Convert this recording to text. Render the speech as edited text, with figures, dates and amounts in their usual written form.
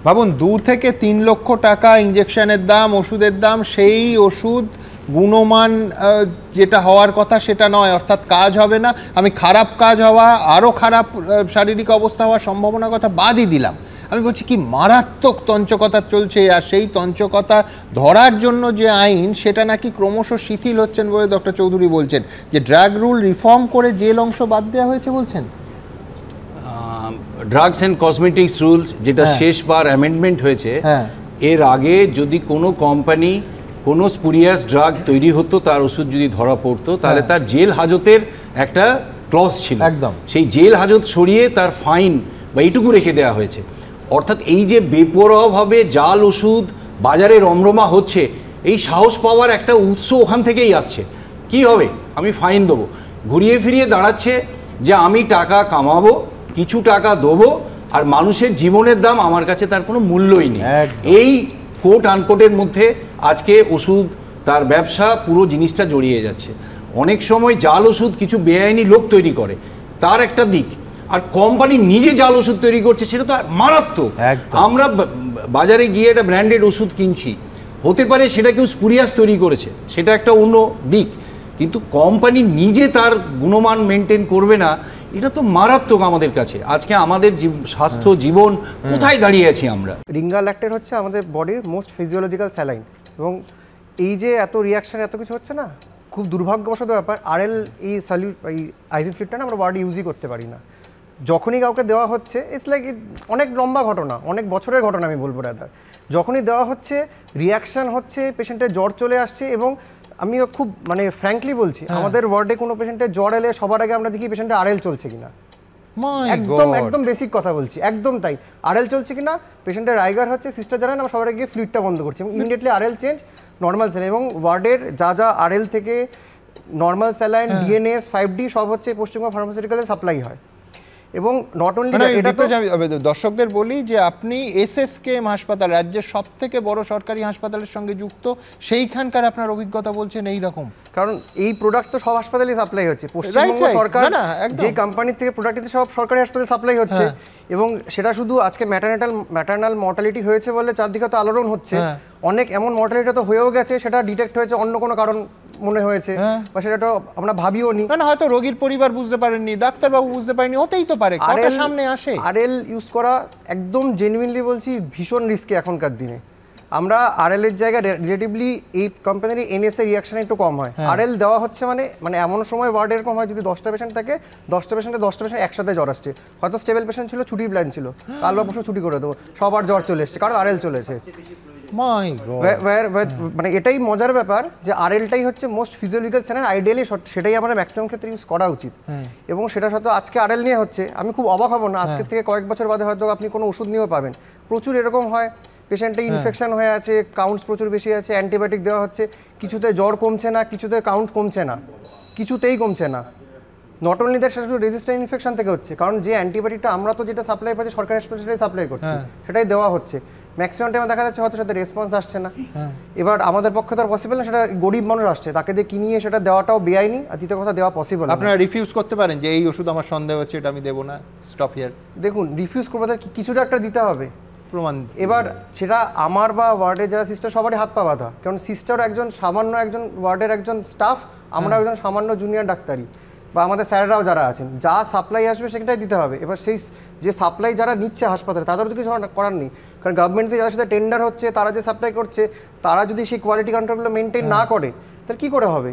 ভাবুন 2 থেকে 3 লক্ষ টাকা ইঞ্জেকশনের দাম, ওষুধের দাম, সেই ওষুধ গুণমান যেটা হওয়ার কথা সেটা নয়, অর্থাৎ কাজ হবে না। আমি খারাপ কাজ হওয়া, আরও খারাপ শারীরিক অবস্থা হওয়ার সম্ভাবনার কথা বাদই দিলাম, আমি বলছি কি মারাত্মক তঞ্চকতা চলছে। আর সেই তঞ্চকতা ধরার জন্য যে আইন, সেটা নাকি ক্রমশ শিথিল হচ্ছেন বলে ডক্টর চৌধুরী বলছেন। যে ড্রাগ রুল রিফর্ম করে জেল অংশ বাদ দেওয়া হয়েছে বলছেন। ড্রাগস অ্যান্ড কসমেটিক্স রুলস যেটা শেষবার অ্যামেন্ডমেন্ট হয়েছে, এর আগে যদি কোনো কোম্পানি কোনো স্পুরিয়াস ড্রাগ তৈরি হতো, তার ওষুধ যদি ধরা পড়তো, তাহলে তার জেল হাজতের একটা ক্লজ ছিল। একদম সেই জেল হাজত সরিয়ে তার ফাইন বা এইটুকু রেখে দেওয়া হয়েছে। অর্থাৎ এই যে বেপরোয়াভাবে জাল ওষুধ বাজারে রমরমা হচ্ছে, এই সাহস পাওয়ার একটা উৎস ওখান থেকেই আসছে। কি হবে, আমি ফাইন দেবো, ঘুরিয়ে ফিরিয়ে দাঁড়াচ্ছে যে আমি টাকা কামাবো, কিছু টাকা দেবো, আর মানুষের জীবনের দাম আমার কাছে তার কোনো মূল্যই নেই। এই কোট আনকোটের মধ্যে আজকে ওষুধ, তার ব্যবসা, পুরো জিনিসটা জড়িয়ে যাচ্ছে। অনেক সময় জাল ওষুধ কিছু বেআইনি লোক তৈরি করে, তার একটা দিক, আর কোম্পানি নিজে জাল ওষুধ তৈরি করছে, সেটা তো মারাত্মক। আমরা বাজারে গিয়ে একটা ব্র্যান্ডেড ওষুধ কিনছি, হতে পারে সেটা কেউ স্পুরিয়াস তৈরি করেছে, সেটা একটা অন্য দিক, কিন্তু কোম্পানি নিজে তার গুণমান মেনটেন করবে না, এটা তো মারাত্মক আমাদের কাছে। আজকে আমাদের স্বাস্থ্য, জীবন কোথায় দাঁড়িয়ে আছি আমরা। রিঙ্গাল্যাক্টেড হচ্ছে আমাদের বডির মোস্ট ফিজিওলজিক্যাল স্যালাইন, এবং এই যে এত রিয়াকশন এত কিছু হচ্ছে না, খুব দুর্ভাগ্যবশত ব্যাপার, আরএল এই আইভি ফ্লুইডটা না আমরা বডি ইউজই করতে পারি না। যখনই কাউকে দেওয়া হচ্ছে, ইটস লাইক অনেক লম্বা ঘটনা, অনেক বছরের ঘটনা আমি বলবো রাদার। যখনই দেওয়া হচ্ছে রিয়াকশান হচ্ছে, পেশেন্টের জ্বর চলে আসছে, এবং আমি খুব মানে ফ্র্যাঙ্কলি বলছি, আমাদের ওয়ার্ডে কোনো পেশেন্টের জ্বর এলে সবার আগে আমরা দেখি পেশেন্টের আরএল চলছে কিনা। একদম একদম বেসিক কথা বলছি, একদম তাই। আরএল চলছে কিনা, পেশেন্টের রাইগার হচ্ছে, সিস্টার জানেন, আমরা সবার আগে ফ্লুইডটা বন্ধ করছি এবং immediately RL change, normal saline. এবং ওয়ার্ডের যা যা আরএল থেকে নর্মাল স্যালাইন, ডিএনএস, 5D সব হচ্ছে পশ্চিমবঙ্গ ফার্মাসিউটিক্যালে সাপ্লাই হয়। এবং নট অনলি এটা তো দর্শকদের বলি যে আপনি এসএসকেএম হাসপাতাল, রাজ্যের সব থেকে বড় সরকারি হাসপাতালের সঙ্গে যুক্ত, সেইখানকার আপনার অভিজ্ঞতা বলছেন এই রকম। কারণ এই প্রোডাক্ট তো সব হাসপাতালে সাপ্লাই হচ্ছে, পশ্চিমবঙ্গ সরকার যে কোম্পানি থেকে প্রোডাক্ট দিতে সব সরকারি হাসপাতালে সাপ্লাই হচ্ছে। এবং সেটা শুধু আজকে ম্যাটারনাল মর্টালিটি হয়েছে বলে চারদিকে তো আলোড়ন হচ্ছে, অনেক এমন মর্টালিটি তো হয়েও গেছে, সেটা ডিটেক্ট হয়েছে অন্য কোনো কারণ মনে হয়েছে, বা সেটা তো আমরা ভাবিও নি, না হয়তো রোগীর পরিবার বুঝতে পারেননি, ডাক্তারবাবু বুঝতে পারেনি, হতেই তো পারে, কথা সামনে আসে। আরএল ইউজ করা একদম জেনুইনলি বলছি ভীষণ রিস্কি এখনকার দিনে। আমরা আরএল এর জায়গায় রিলেটিভলি এই কোম্পানির এনএসএ রিঅ্যাকশন একটু কম হয়। আরএল দেওয়া হচ্ছে মানে এমন সময় ওয়ার্ড এরকম হয়, যদি 10টা পেশেন্ট থাকে, 10টা পেশেন্ট একসাথে জ্বর আসছে, হয়তো স্টেবল পেশেন্ট ছিল, ছুটির প্ল্যান ছিল, কাল বা পরশু ছুটি করে দেবো, সবার জ্বর চলে এসছে, কারণ আরএল চলেছে। মানে এটাই মজার ব্যাপার যে আরএলটাই হচ্ছে মোস্ট ফিজিওলজিক্যাল স্যালাইন, আইডিয়ালি সেটাই আমাদের ম্যাক্সিমাম ক্ষেত্রে ইউজ করা উচিত। এবং সেটা সত্য আজকে আরএল নিয়ে হচ্ছে, আমি খুব অবাক হব না আজকে থেকে কয়েক বছর বাদে হয়তো আপনি কোনো ওষুধ নিয়েও পাবেন। প্রচুর এরকম হয়, পেশেন্টে ইনফেকশন হয়ে আছে, কাউন্টস প্রচুর বেশি আছে, অ্যান্টিবায়োটিক দেওয়া হচ্ছে, কিছুতে জ্বর কমছে না, কিছুতে কাউন্ট কমছে না, কিছুতেই কমছে না। নট অনলি দ্যাট, সেটা শুধু রেজিস্ট্যান্ট ইনফেকশন থেকে হচ্ছে, কারণ যে অ্যান্টিবায়োটিকটা আমরা তো যেটা সাপ্লাই পাচ্ছি সরকারি হাসপাতালে সাপ্লাই করছি, সেটাই দেওয়া হচ্ছে। ম্যাক্সিমাম টাইমে দেখা যাচ্ছে হয়তো সাথে রেসপন্স আসছে না। এবার আমাদের পক্ষে তো আর পসিবল না, সেটা গরিব মানুষ আসছে, তাকে দিয়ে কিনিয়ে সেটা দেওয়াটাও বেআইনি, আর দ্বিতীয় কথা দেওয়া পসিবল। আপনারা রিফিউজ করতে পারেন যে এই ওষুধ আমার সন্দেহ হচ্ছে, এটা আমি দেবো না, স্টপ হিয়ার। দেখুন, রিফিউজ করবো কিছুটা একটা দিতে হবে প্রমাণ। এবার সেটা আমার বা ওয়ার্ডের যারা সিস্টার সবারই হাত পা বাঁধা, কারণ সিস্টার একজন সামান্য একজন ওয়ার্ডের একজন স্টাফ, আমরা একজন সামান্য জুনিয়র ডাক্তারি, বা আমাদের স্যাররাও যারা আছেন, যা সাপ্লাই আসবে সেটাই দিতে হবে। এবার সেই যে সাপ্লাই যারা নিচ্ছে হাসপাতালে, তাদের তো কিছু করার নেই, কারণ গভর্নমেন্ট থেকে যাদের সাথে টেন্ডার হচ্ছে, তারা যে সাপ্লাই করছে, তারা যদি সেই কোয়ালিটি কন্ট্রোলগুলো মেনটেন না করে, তাহলে কী করে হবে।